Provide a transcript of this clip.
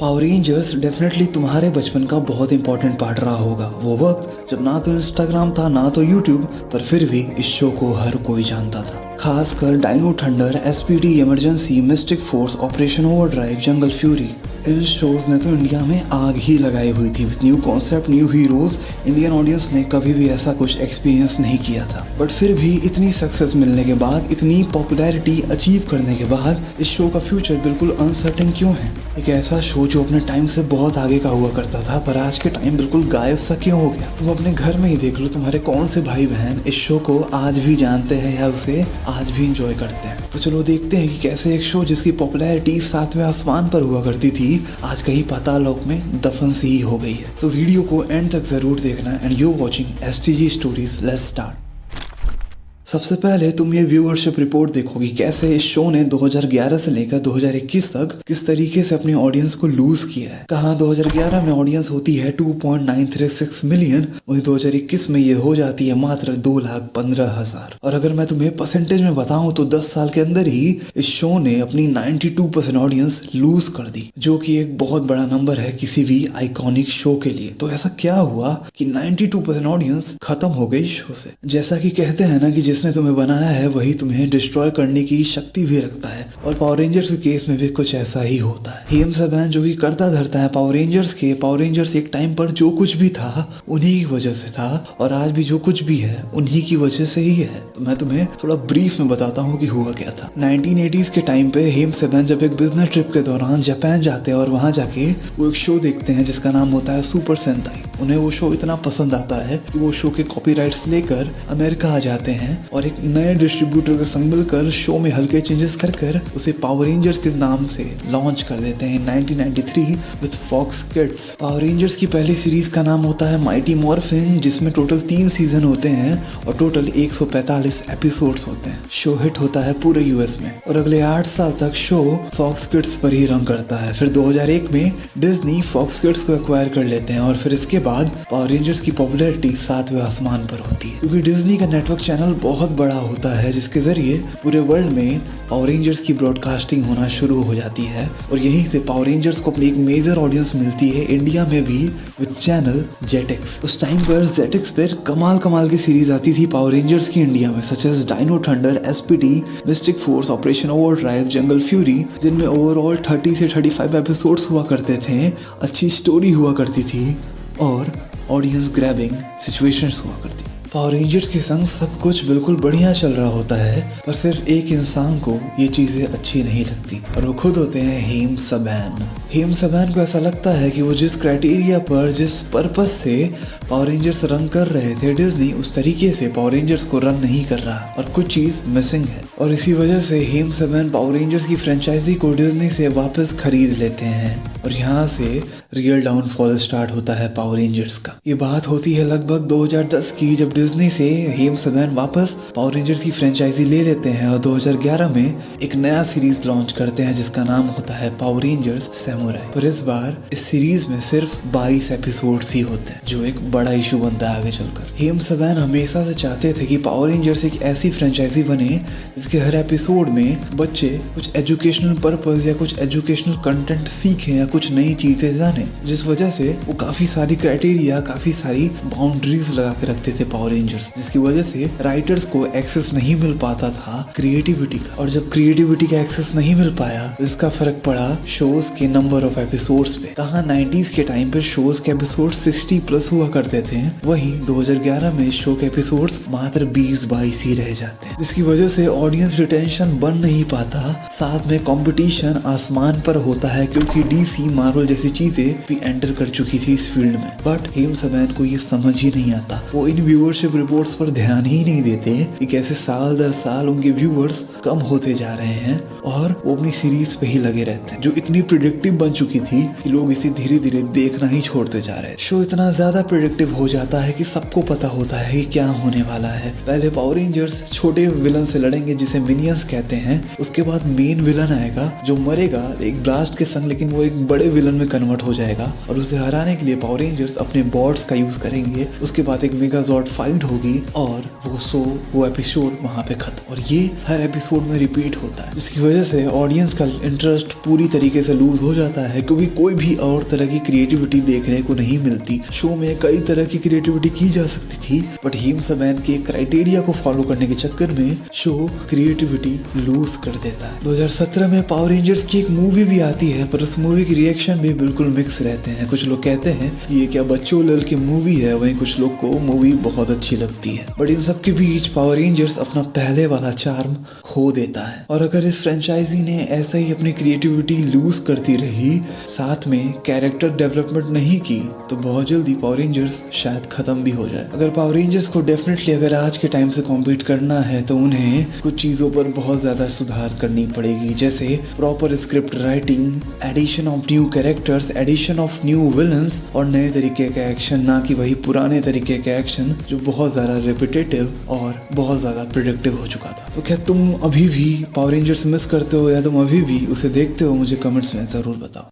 Power rangers definitely तुम्हारे बचपन का बहुत इंपॉर्टेंट पार्ट रहा होगा। वो वक्त जब ना तो इंस्टाग्राम था ना तो यूट्यूब, पर फिर भी इस शो को हर कोई जानता था। खासकर Dino Thunder, SPD Emergency, Mystic Force, Operation Overdrive, Jungle Fury, इन शोज ने तो इंडिया में आग ही लगाई हुई थी। With new concept, new heroes, Indian audience ने कभी भी ऐसा कुछ एक्सपीरियंस नहीं किया था। बट फिर भी इतनी सक्सेस मिलने के बाद, इतनी पॉपुलैरिटी अचीव करने के बाद, इस शो का फ्यूचर बिल्कुल अनसर्टेन क्यों है? एक ऐसा शो जो अपने टाइम से बहुत आगे का हुआ करता था, पर आज के टाइम बिल्कुल गायब सा क्यों हो गया? तुम अपने घर में ही देख लो, तुम्हारे कौन से भाई बहन इस शो को आज भी जानते हैं या उसे आज भी इंजॉय करते हैं। तो चलो देखते हैं कि कैसे एक शो जिसकी पॉपुलैरिटी 7वें आसमान पर हुआ करती थी, आज कहीं पाताल लोक में दफन सी ही हो गई है। तो वीडियो को एंड तक जरूर देखना। And you watching STG stories. Let's start. सबसे पहले तुम ये व्यूअरशिप रिपोर्ट देखोगी कैसे इस शो ने 2011 से लेकर 2021 तक किस तरीके से अपनी ऑडियंस को लूज किया है। कहाँ 2011 में ऑडियंस होती है 2.936 मिलियन, वहीं 2021 में ये हो जाती है मात्र 2,15,000। और अगर मैं तुम्हें परसेंटेज में बताऊं तो 10 साल के अंदर ही इस शो ने अपनी 92% ऑडियंस लूज कर दी, जो कि एक बहुत बड़ा नंबर है किसी भी आइकॉनिक शो के लिए। तो ऐसा क्या हुआ कि 92% ऑडियंस खत्म हो गई शो से? जैसा कि कहते हैं ना कि जिसने तुम्हें बनाया है वही तुम्हें डिस्ट्रॉय करने की शक्ति भी रखता है, और पावर रेंजर्स के केस में भी कुछ ऐसा ही होता है। हेम सबैन जो कि करता धरता है पावर रेंजर्स एक टाइम पर जो कुछ भी था उन्हीं की वजह से था, और आज भी जो कुछ भी है उन्हीं की वजह से ही है। तो मैं तुम्हें थोड़ा ब्रीफ में बताता हूँ कि हुआ क्या था। 1980s के टाइम पे हेम सबैन जब एक बिजनेस ट्रिप के दौरान जापान जाते हैं और वहां जाके वो एक शो देखते हैं जिसका नाम होता है सुपर सेंताई। उन्हें वो शो इतना पसंद आता है कि वो शो के कॉपीराइट्स लेकर अमेरिका आ जाते हैं और एक नए डिस्ट्रीब्यूटर के संग मिलकर शो में हल्के चेंजेस कर उसे पावर रेंजर्स के नाम से लॉन्च कर देते हैं 1993 with Fox Kids. Power Rangers की पहली सीरीज का नाम होता है माइटी मॉर्फिन, जिसमें टोटल 3 सीजन होते हैं और टोटल 145 एपिसोड्स होते हैं। शो हिट होता है पूरे यूएस में और अगले 8 साल तक शो फॉक्स किड्स पर ही रन करता है। फिर 2001 में डिज्नी फॉक्स किड्स को एक्वायर कर लेते हैं और फिर इसके बाद पावर रेंजर्स की पॉपुलैरिटी 7वें आसमान पर होती है, क्योंकि डिज्नी का नेटवर्क चैनल बहुत बड़ा होता है जिसके जरिए पूरे वर्ल्ड में पावर रेंजर्स की ब्रॉडकास्टिंग होना शुरू हो जाती है। और यहीं से पावर रेंजर्स को अपनी एक मेजर ऑडियंस मिलती है इंडिया में भी विद चैनल जेटिक्स। उस टाइम पर जेटिक्स पर कमाल की सीरीज आती थी पावर रेंजर्स की इंडिया में, such as Dino Thunder, SPD, Mystic Force, Operation Overdrive, Jungle Fury, जिनमें ओवरऑल 30 से 35 एपिसोड्स हुआ करते थे। अच्छी स्टोरी हुआ करती थी और ऑडियंस ग्रैबिंग सिचुएशंस हुआ करती। पावर रेंजर्स के संग सब कुछ बिल्कुल बढ़िया चल रहा होता है, पर सिर्फ एक इंसान को ये चीजें अच्छी नहीं लगती और वो खुद होते हैं हेम सबैन। हेम सबैन को ऐसा लगता है कि वो जिस क्राइटेरिया पर, जिस पर्पस से पावर रेंजर्स रन कर रहे थे डिज्नी, उस तरीके से पावर रेंजर्स को रन नहीं कर रहा और कुछ चीज मिसिंग है। और इसी वजह से हेम सबैन पावर रेंजर्स की फ्रेंचाइजी को डिज्नी से वापस खरीद लेते हैं और यहाँ से रियल डाउनफॉल स्टार्ट होता है पावर रेंजर्स का। ये बात होती है लगभग 2010 की, जब डिज्नी से हेम सबैन वापस पावर रेंजर्स की फ्रेंचाइजी ले लेते हैं और 2011 में एक नया सीरीज लॉन्च करते हैं जिसका नाम होता है पावर रेंजर्स सैमुराई। पर इस बार इस सीरीज में सिर्फ 22 एपिसोड्स ही होते हैं, जो एक बड़ा इशू बनता है आगे चलकर। हेम सबैन हमेशा से चाहते थे कि पावर रेंजर्स एक ऐसी फ्रेंचाइजी बने जिसके हर एपिसोड में बच्चे कुछ एजुकेशनल पर्पस या कुछ एजुकेशनल कंटेंट सीखें या कुछ नई चीजें जाने, जिस वजह से वो काफी सारी क्राइटेरिया, काफी सारी बाउंड्रीज लगा के रखते थे पावर रेंजर्स, जिसकी वजह से राइटर्स को एक्सेस नहीं मिल पाता था क्रिएटिविटी का। और जब क्रिएटिविटी का एक्सेस नहीं मिल पाया तो इसका फर्क पड़ा शोज के नंबर ऑफ एपिसोड्स पे। कहाँ 90s के टाइम पे शोज के एपिसोड 60+ हुआ करते थे, वहीं 2011 में शो के एपिसोड्स मात्र 20-22 ही रह जाते हैं, जिसकी वजह से ऑडियंस रिटेंशन बन नहीं पाता। साथ में कंपटीशन आसमान पर होता है क्योंकि डीसी, मार्वल जैसी चीजें भी एंटर कर चुकी थी इस फील्ड में। बट हेम सबैन को ये समझ ही नहीं आता। वो इन व्यूअरशिप रिपोर्ट्स पर ध्यान ही नहीं देते कि कैसे साल दर साल उनके व्यूअर्स कम होते जा रहे हैं और वो अपनी सीरीज पे ही लगे रहते हैं, जो इतनी प्रिडिक्टिव बन चुकी थी कि लोग इसे धीरे धीरे देखना ही छोड़ते जा रहे हैं। शो इतना ज्यादा प्रिडिक्टिव हो जाता है कि सबको पता होता है कि क्या होने वाला है। पहले पावर रेंजर्स छोटे विलन से लड़ेंगे जिसे मिनियंस कहते हैं, उसके बाद मेन विलन आएगा जो मरेगा एक ब्लास्ट के संग, लेकिन वो एक बड़े विलन में कन्वर्ट हो जाएगा और उसे हराने के लिए पावर रेंजर्स अपने बॉट्स का यूज करेंगे। उसके बाद एक मेगाजॉर्ड फाइट होगी और वो एपिसोड वहां पे खत्म। और ये हर एपिसोड एपिसोड में रिपीट होता है, जिसकी वजह से ऑडियंस का इंटरेस्ट पूरी तरीके से लूज हो जाता है, क्योंकि कोई भी और तरह की क्रिएटिविटी देखने को नहीं मिलती। शो में कई तरह की क्रिएटिविटी की जा सकती थी, बट हिम सबैन के क्राइटेरिया को फॉलो करने के चक्कर में शो क्रिएटिविटी लूज कर देता है। 2017 में पावर रेंजर्स की एक मूवी भी आती है, पर उस मूवी की रिएक्शन भी बिल्कुल मिक्स रहते हैं। कुछ लोग कहते हैं ये क्या बच्चों लल की मूवी है, वहीं कुछ लोग को मूवी बहुत अच्छी लगती है। बट इन सब के बीच पावर रेंजर्स अपना पहले वाला चार्म खो देता है, और अगर इस फ्रेंचाइजी ने ऐसा ही अपनी क्रिएटिविटी लूज करती रही, साथ में कैरेक्टर डेवलपमेंट नहीं की, तो बहुत जल्दी पावर रेंजर्स शायद खत्म भी हो जाए। अगर पावर रेंजर्स को डेफिनेटली अगर आज के टाइम से कॉम्पीट करना है, तो उन्हें कुछ चीज़ों पर बहुत ज़्यादा सुधार करनी पड़ेगी, जैसे proper script writing, addition of new characters, addition of new villains और नए तरीके का एक्शन, ना कि वही पुराने तरीके का एक्शन जो बहुत ज़्यादा रिपीटेटिव और बहुत ज़्यादा प्रिडिक्टिव हो चुका था। तो क्या तुम अभी भी पावर रेंजर्स मिस करते हो, या तुम अभी भी उसे देखते हो? मुझे कमेंट्स में ज़रूर बताओ।